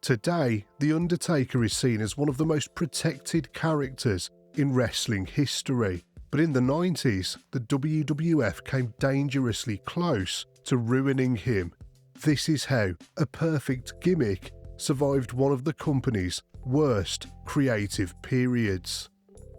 Today, The Undertaker is seen as one of the most protected characters in wrestling history, but in the 90s, the WWF came dangerously close to ruining him. This is how a perfect gimmick survived one of the company's worst creative periods.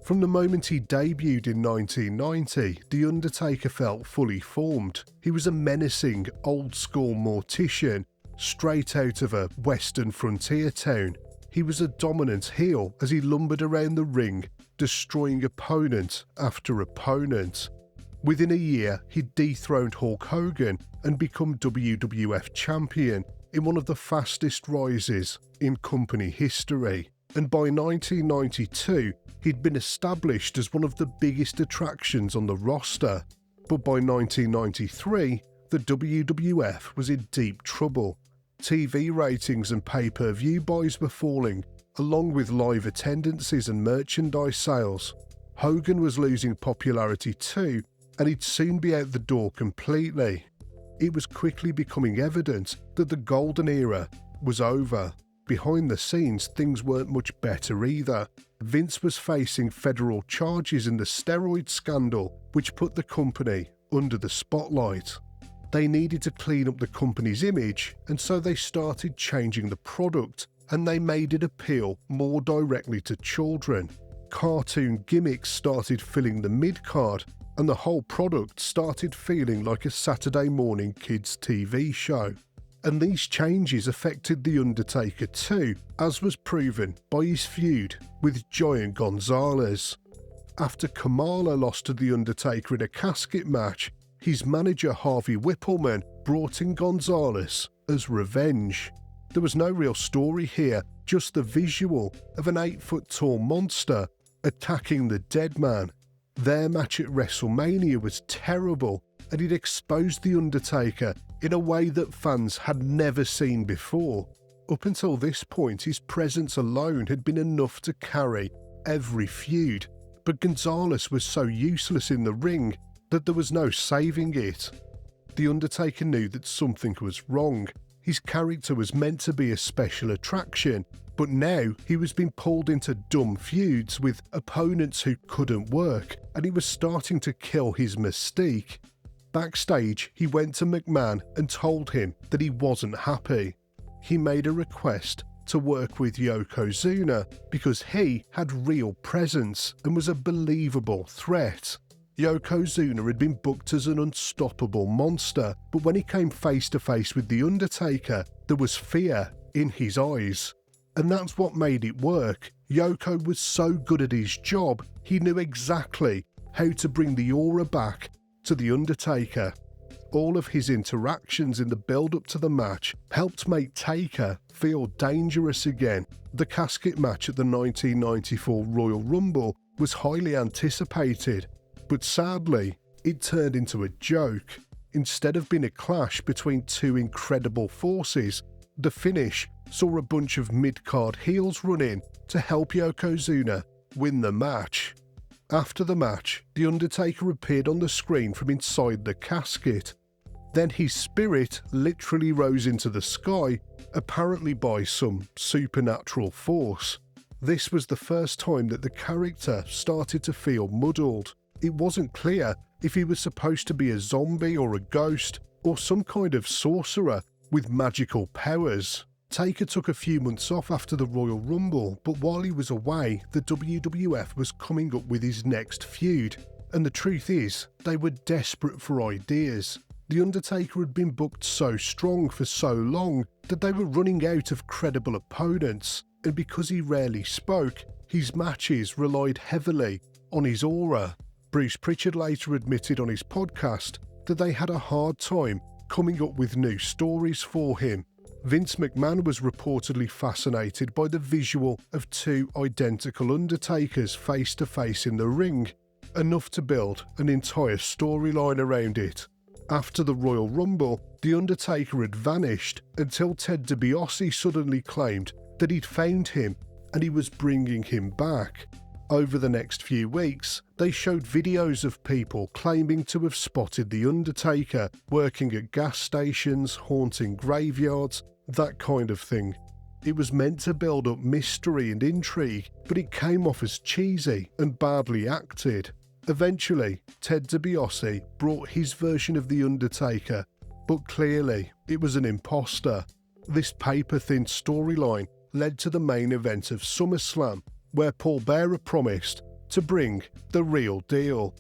From the moment he debuted in 1990, The Undertaker felt fully formed. He was a menacing, old-school mortician, straight out of a western frontier town. He was a dominant heel as he lumbered around the ring, destroying opponent after opponent. Within a year, he dethroned Hulk Hogan and became WWF champion in one of the fastest rises in company history. And by 1992, he'd been established as one of the biggest attractions on the roster. But by 1993, the WWF was in deep trouble. TV ratings and pay-per-view buys were falling, along with live attendances and merchandise sales. Hogan was losing popularity too, and he'd soon be out the door completely. It was quickly becoming evident that the golden era was over. Behind the scenes, things weren't much better either. Vince was facing federal charges in the steroid scandal, which put the company under the spotlight. They needed to clean up the company's image, and so they started changing the product, and they made it appeal more directly to children. Cartoon gimmicks started filling the mid-card, and the whole product started feeling like a Saturday morning kids' TV show. And these changes affected The Undertaker too, as was proven by his feud with Giant Gonzalez. After Kamala lost to The Undertaker in a casket match, his manager Harvey Whippleman brought in Gonzalez as revenge. There was no real story here, just the visual of an 8-foot-tall monster attacking the Deadman. Their match at WrestleMania was terrible, and it exposed The Undertaker in a way that fans had never seen before. Up until this point, his presence alone had been enough to carry every feud, but Gonzalez was so useless in the ring that there was no saving it. The Undertaker knew that something was wrong. His character was meant to be a special attraction, but now he was being pulled into dumb feuds with opponents who couldn't work, and he was starting to kill his mystique. Backstage, he went to McMahon and told him that he wasn't happy. He made a request to work with Yokozuna because he had real presence and was a believable threat. Yokozuna had been booked as an unstoppable monster, but when he came face to face with The Undertaker, there was fear in his eyes. And that's what made it work. Yoko was so good at his job, he knew exactly how to bring the aura back to The Undertaker. All of his interactions in the build-up to the match helped make Taker feel dangerous again. The casket match at the 1994 Royal Rumble was highly anticipated, but sadly, it turned into a joke. Instead of being a clash between two incredible forces, the finish saw a bunch of mid-card heels run in to help Yokozuna win the match. After the match, The Undertaker appeared on the screen from inside the casket. Then his spirit literally rose into the sky, apparently by some supernatural force. This was the first time that the character started to feel muddled. It wasn't clear if he was supposed to be a zombie or a ghost, or some kind of sorcerer with magical powers. Taker took a few months off after the Royal Rumble, but while he was away, the WWF was coming up with his next feud. And the truth is, they were desperate for ideas. The Undertaker had been booked so strong for so long that they were running out of credible opponents, and because he rarely spoke, his matches relied heavily on his aura. Bruce Pritchard later admitted on his podcast that they had a hard time coming up with new stories for him. Vince McMahon was reportedly fascinated by the visual of two identical Undertakers face to face in the ring, enough to build an entire storyline around it. After the Royal Rumble, The Undertaker had vanished until Ted DiBiase suddenly claimed that he'd found him and he was bringing him back. Over the next few weeks, they showed videos of people claiming to have spotted The Undertaker working at gas stations, haunting graveyards, that kind of thing. It was meant to build up mystery and intrigue, but it came off as cheesy and badly acted. Eventually, Ted DiBiase brought his version of The Undertaker, but clearly it was an impostor. This paper-thin storyline led to the main event of SummerSlam, where Paul Bearer promised to bring the real deal.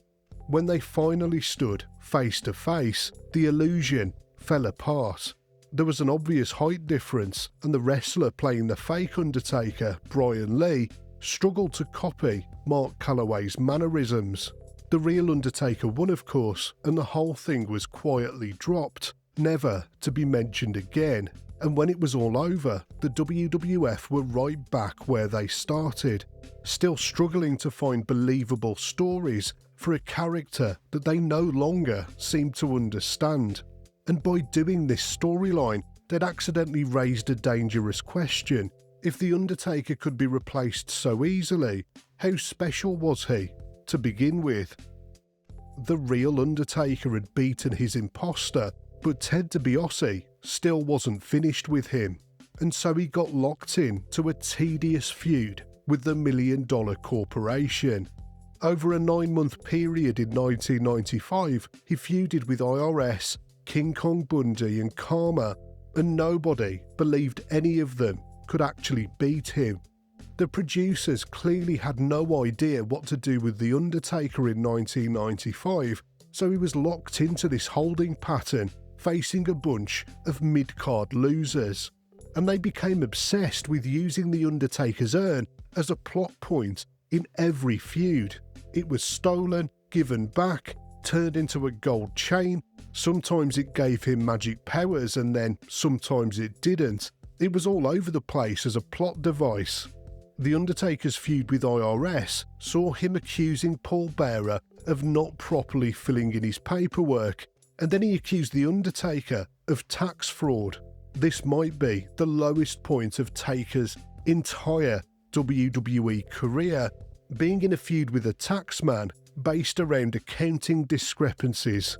When they finally stood face to face, the illusion fell apart. There was an obvious height difference, and the wrestler playing the fake Undertaker, Brian Lee, struggled to copy Mark Calloway's mannerisms. The real Undertaker won, of course, and the whole thing was quietly dropped, never to be mentioned again. And when it was all over, the WWF were right back where they started, still struggling to find believable stories for a character that they no longer seemed to understand. And by doing this storyline, they'd accidentally raised a dangerous question. If The Undertaker could be replaced so easily, how special was he to begin with? The real Undertaker had beaten his impostor, but Ted DiBiase still wasn't finished with him, and so he got locked in to a tedious feud with the $1 Million Corporation. Over a 9-month period in 1995, he feuded with IRS, King Kong Bundy and Karma, and nobody believed any of them could actually beat him. The producers clearly had no idea what to do with The Undertaker in 1995, so he was locked into this holding pattern, facing a bunch of mid-card losers. And they became obsessed with using The Undertaker's urn as a plot point in every feud. It was stolen, given back, turned into a gold chain. Sometimes it gave him magic powers and then sometimes it didn't. It was all over the place as a plot device. The Undertaker's feud with IRS saw him accusing Paul Bearer of not properly filling in his paperwork, and then he accused The Undertaker of tax fraud. This might be the lowest point of Taker's entire WWE career, being in a feud with a taxman based around accounting discrepancies.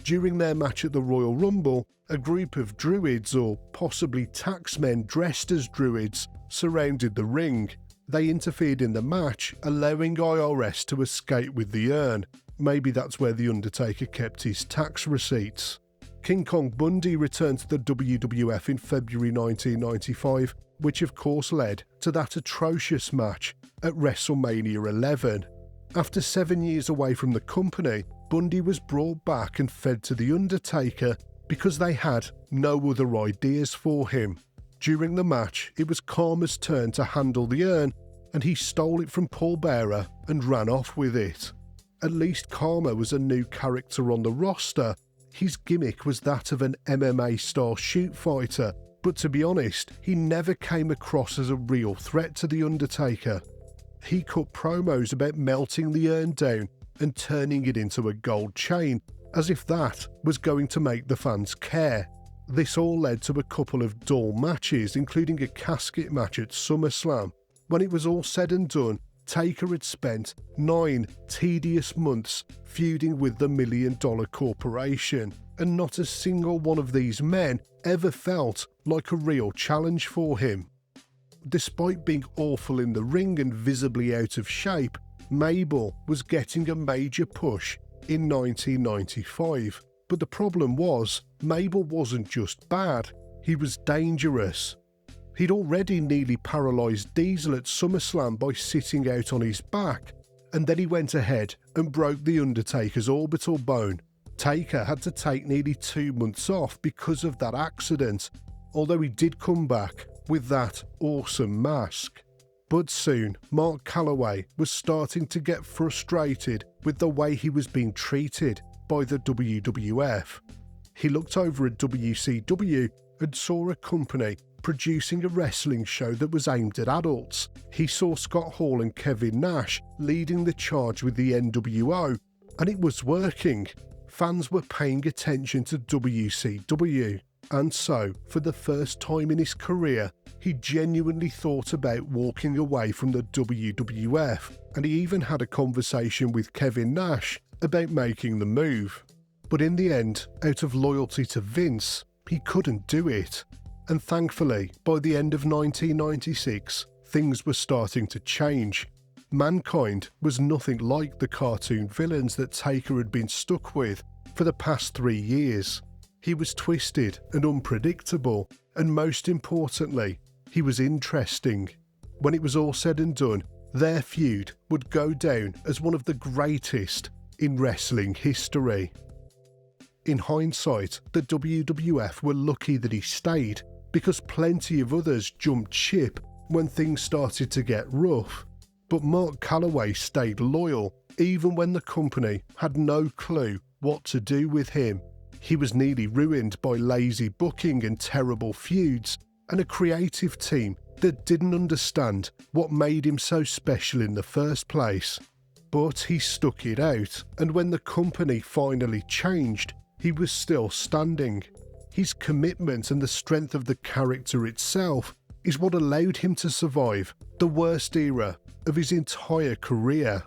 During their match at the Royal Rumble, a group of druids, or possibly taxmen dressed as druids, surrounded the ring. They interfered in the match, allowing IRS to escape with the urn. Maybe that's where The Undertaker kept his tax receipts. King Kong Bundy returned to the WWF in February 1995, which of course led to that atrocious match at WrestleMania 11. After 7 years away from the company, Bundy was brought back and fed to The Undertaker because they had no other ideas for him. During the match, it was Karma's turn to handle the urn, and he stole it from Paul Bearer and ran off with it. At least Karma was a new character on the roster. His gimmick was that of an MMA-style shoot fighter, but to be honest, he never came across as a real threat to The Undertaker. He cut promos about melting the urn down and turning it into a gold chain, as if that was going to make the fans care. This all led to a couple of dull matches, including a casket match at SummerSlam. When it was all said and done, Taker had spent 9 tedious months feuding with the $1 Million Corporation, and not a single one of these men ever felt like a real challenge for him. Despite being awful in the ring and visibly out of shape, Mabel was getting a major push in 1995. But the problem was, Mabel wasn't just bad, he was dangerous. He'd already nearly paralysed Diesel at SummerSlam by sitting out on his back, and then he went ahead and broke The Undertaker's orbital bone. Taker had to take nearly 2 months off because of that accident, although he did come back with that awesome mask. But soon, Mark Calloway was starting to get frustrated with the way he was being treated by the WWF. He looked over at WCW and saw a company producing a wrestling show that was aimed at adults. He saw Scott Hall and Kevin Nash leading the charge with the NWO, and it was working. Fans were paying attention to WCW, and so, for the first time in his career, he genuinely thought about walking away from the WWF, and he even had a conversation with Kevin Nash about making the move. But in the end, out of loyalty to Vince, he couldn't do it. And thankfully, by the end of 1996, things were starting to change. Mankind was nothing like the cartoon villains that Taker had been stuck with for the past 3 years. He was twisted and unpredictable, and most importantly, he was interesting. When it was all said and done, their feud would go down as one of the greatest in wrestling history. In hindsight, the WWF were lucky that he stayed, because plenty of others jumped ship when things started to get rough. But Mark Calloway stayed loyal, even when the company had no clue what to do with him. He was nearly ruined by lazy booking and terrible feuds, and a creative team that didn't understand what made him so special in the first place. But he stuck it out, and when the company finally changed, he was still standing. His commitment and the strength of the character itself is what allowed him to survive the worst era of his entire career.